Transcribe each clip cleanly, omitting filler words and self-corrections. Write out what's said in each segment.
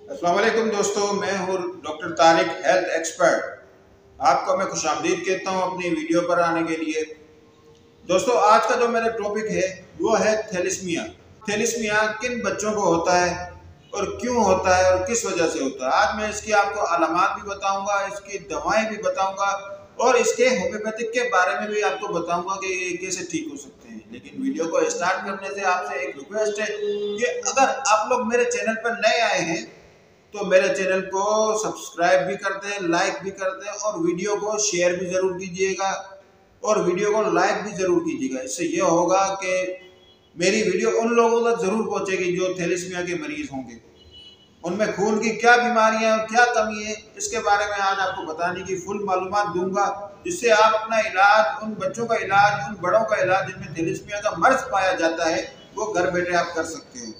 अस्सलाम वालेकुम दोस्तों, मैं हूँ डॉक्टर तारिक, हेल्थ एक्सपर्ट। आपको मैं खुशामदीद कहता हूँ अपनी वीडियो पर आने के लिए। दोस्तों, आज का जो मेरा टॉपिक है वो है थैलेसीमिया। थैलेसीमिया किन बच्चों को होता है और क्यों होता है और किस वजह से होता है। आज मैं इसकी आपको अलामात भी बताऊंगा, इसकी दवाएं भी बताऊंगा और इसके होम्योपैथिक के बारे में भी आपको बताऊंगा कि ये कैसे ठीक हो सकते हैं। लेकिन वीडियो को स्टार्ट करने से आपसे एक रिक्वेस्ट है कि अगर आप लोग मेरे चैनल पर नए आए हैं तो मेरे चैनल को सब्सक्राइब भी कर दें, लाइक भी कर दें और वीडियो को शेयर भी ज़रूर कीजिएगा और वीडियो को लाइक भी ज़रूर कीजिएगा। इससे ये होगा कि मेरी वीडियो उन लोगों तक ज़रूर पहुंचेगी जो थैलेसीमिया के मरीज़ होंगे। उनमें खून की क्या बीमारियां और क्या कमी है, इसके बारे में आज आपको बताने की फुल मालूमात दूंगा, जिससे आप अपना इलाज, उन बच्चों का इलाज, उन बड़ों का इलाज जिनमें थैलेसीमिया का मर्ज पाया जाता है, वो घर बैठे आप कर सकते हो।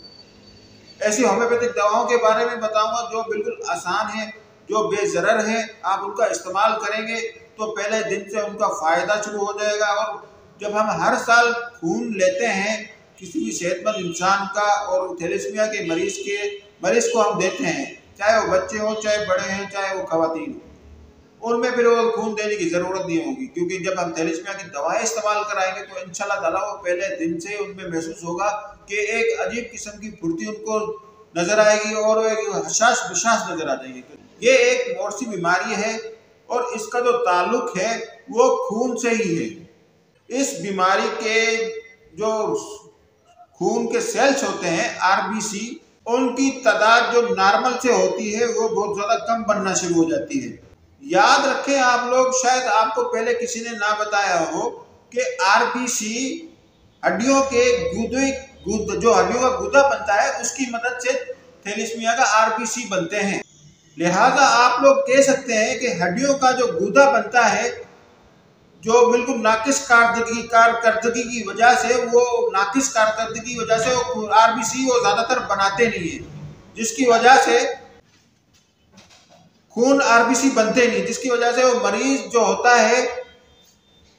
ऐसी होम्योपैथिक दवाओं के बारे में बताऊंगा जो बिल्कुल आसान है, जो बेज़रर है। आप उनका इस्तेमाल करेंगे तो पहले दिन से उनका फ़ायदा शुरू हो जाएगा। और जब हम हर साल खून लेते हैं किसी भी सेहतमंद इंसान का और थैलेसीमिया के मरीज़ को हम देते हैं, चाहे वो बच्चे हों, चाहे बड़े हैं, चाहे वो खवातीन हों, उनमें फिर वो खून देने की ज़रूरत नहीं होगी, क्योंकि जब हम थैलेसीमिया की दवाएं इस्तेमाल कराएंगे तो इंशाल्लाह ताला वो पहले दिन से उनमें महसूस होगा कि एक अजीब किस्म की फुर्ती उनको नज़र आएगी और एक हसास विश्वास नज़र आ जाएगी। तो ये एक मौसी बीमारी है और इसका जो ताल्लुक है वो खून से ही है। इस बीमारी के जो खून के सेल्स होते हैं आरबीसी, उनकी तादाद जो नॉर्मल से होती है वो बहुत ज़्यादा कम बनना शुरू हो जाती है। याद रखें आप लोग, शायद आपको पहले किसी ने ना बताया हो कि आरबीसी हड्डियों के जो हड्डियों का गुदा बनता है उसकी मदद से थैलेसीमिया का आरबीसी बनते हैं। लिहाजा आप लोग कह सकते हैं कि हड्डियों का जो गुदा बनता है, जो बिल्कुल नाकिस कारकर्दगी की वजह से वो आरबीसी वो ज़्यादातर बनाते नहीं है, जिसकी वजह से खून आरबीसी बनते नहीं, जिसकी वजह से वो मरीज जो होता है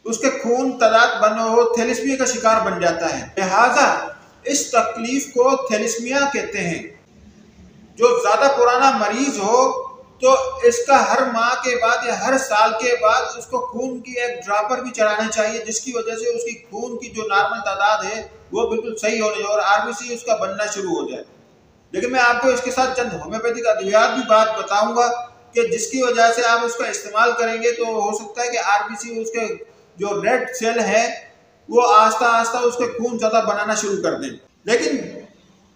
उसके खून तादाद वो थैलेसीमिया का शिकार बन जाता है। लिहाजा इस तकलीफ को थैलेसीमिया कहते हैं। जो ज्यादा पुराना मरीज हो तो इसका हर माह के बाद या हर साल के बाद उसको खून की एक ड्रॉपर भी चढ़ाना चाहिए, जिसकी वजह से उसकी खून की जो नॉर्मल तादाद है वो बिल्कुल सही होने और आरबीसी उसका बनना शुरू हो जाए। लेकिन मैं आपको इसके साथ चंद होम्योपैथिक अद्वियात भी बात बताऊंगा कि जिसकी वजह से आप उसका इस्तेमाल करेंगे तो हो सकता है कि आरबीसी उसके जो रेड सेल है वो आस्ता आस्ता उसके खून ज़्यादा बनाना शुरू कर दें। लेकिन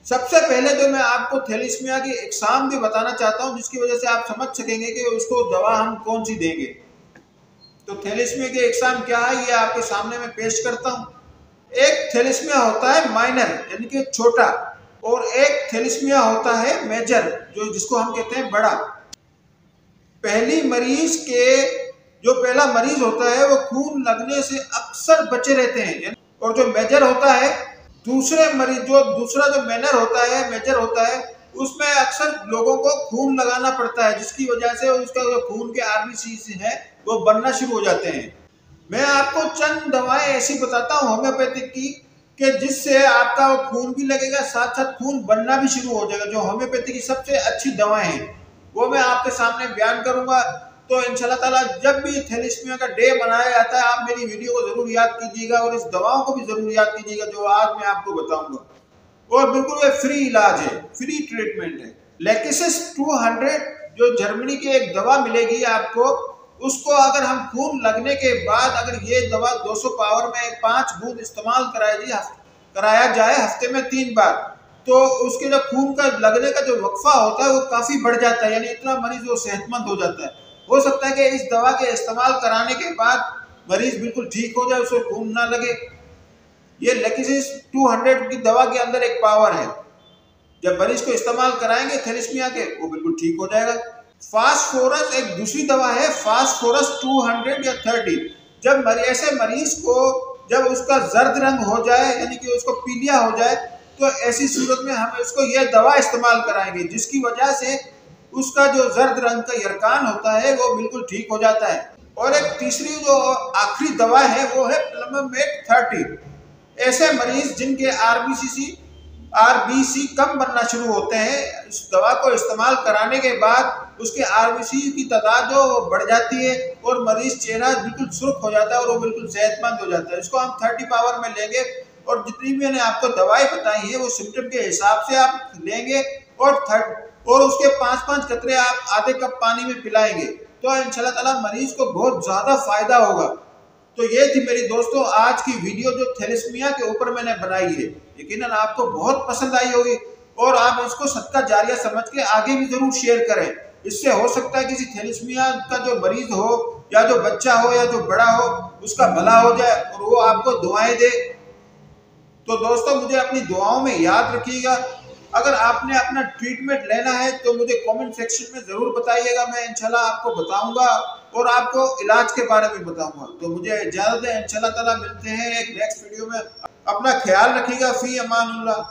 सबसे पहले तो मैं आपको थैलेसीमिया की इकसाम भी बताना चाहता हूं, जिसकी वजह से आप समझ सकेंगे कि उसको दवा हम कौन सी देंगे। तो थैलेसीमिया की इकसाम क्या है ये आपके सामने मैं पेश करता हूं। एक थैलेसीमिया होता है माइनर यानी कि छोटा, और एक थैलेसीमिया होता है मेजर जिसको हम कहते हैं बड़ा। पहला मरीज होता है वो खून लगने से अक्सर बचे रहते हैं, और जो मेजर होता है दूसरा जो मेजर होता है उसमें अक्सर लोगों को खून लगाना पड़ता है, जिसकी वजह से उसका जो खून के आरबीसी है वो बनना शुरू हो जाते हैं। मैं आपको चंद दवाएं ऐसी बताता हूँ होम्योपैथिक की कि जिससे आपका वो खून भी लगेगा, साथ साथ खून बनना भी शुरू हो जाएगा। जो होम्योपैथी की सबसे अच्छी दवाएं हैं वो मैं आपके सामने बयान करूंगा। तो इंशाल्लाह ताला जब भी थैलेसीमिया का डे मनाया जाता है आप मेरी वीडियो को जरूर याद कीजिएगा और इस दवाओं को भी जरूर याद कीजिएगा जो आज मैं आपको बताऊंगा। और बिल्कुल फ्री इलाज है, फ्री ट्रीटमेंट है। लेकिसिस 200 जो जर्मनी की एक दवा मिलेगी आपको, उसको अगर हम खून लगने के बाद अगर ये दवा 200 पावर में 5 बूंद इस्तेमाल कराया जाए हफ्ते में 3 बार, तो उसके जो खून का लगने का जो वक्फा होता है वो काफ़ी बढ़ जाता है, यानी इतना मरीज वो सेहतमंद हो जाता है। हो सकता है कि इस दवा के इस्तेमाल कराने के बाद मरीज बिल्कुल ठीक हो जाए, उसको खून ना लगे। ये लेकिसिस 200 की दवा के अंदर एक पावर है, जब मरीज को इस्तेमाल कराएंगे थैलेसीमिया के वो बिल्कुल ठीक हो जाएगा। फास्फोरस एक दूसरी दवा है, फास्फोरस 200 या 30। जब ऐसे मरीज को जब उसका जर्द रंग हो जाए यानी कि उसको पीलिया हो जाए तो ऐसी सूरत में हम इसको यह दवा इस्तेमाल कराएंगे, जिसकी वजह से उसका जो जर्द रंग का यरकान होता है वो बिल्कुल ठीक हो जाता है। और एक तीसरी जो आखिरी दवा है वो है प्लममेट 30। ऐसे मरीज जिनके आरबीसी कम बनना शुरू होते हैं। इस दवा को इस्तेमाल कराने के बाद उसके आरबीसी की तादाद जो बढ़ जाती है और मरीज चेहरा बिल्कुल सुर्ख हो जाता है और वो बिल्कुल सेहतमंद हो जाता है। इसको हम 30 पावर में लेंगे और जितनी भी मैंने आपको दवाई बताई है वो सिम्टम के हिसाब से आप लेंगे और उसके 5-5 कतरे आप आधे कप पानी में पिलाएंगे तो इंशाल्लाह ताला मरीज को बहुत ज़्यादा फायदा होगा। तो ये थी मेरी दोस्तों आज की वीडियो जो थैलेसीमिया के ऊपर मैंने बनाई है। यकीनन आपको बहुत पसंद आई होगी और आप इसको सदका जारिया समझ के आगे भी जरूर शेयर करें। इससे हो सकता है किसी थैलेसीमिया का जो मरीज हो या जो बच्चा हो या जो बड़ा हो उसका भला हो जाए और वो आपको दुआएं दे। तो दोस्तों मुझे अपनी दुआओं में याद रखिएगा। अगर आपने अपना ट्रीटमेंट लेना है तो मुझे कमेंट सेक्शन में ज़रूर बताइएगा, मैं इंशाल्लाह आपको बताऊंगा और आपको इलाज के बारे में बताऊंगा। तो मुझे इजाज़त है, इंशाल्लाह ताला मिलते हैं एक नेक्स्ट वीडियो में। अपना ख्याल रखिएगा। फी अमानुल्लाह।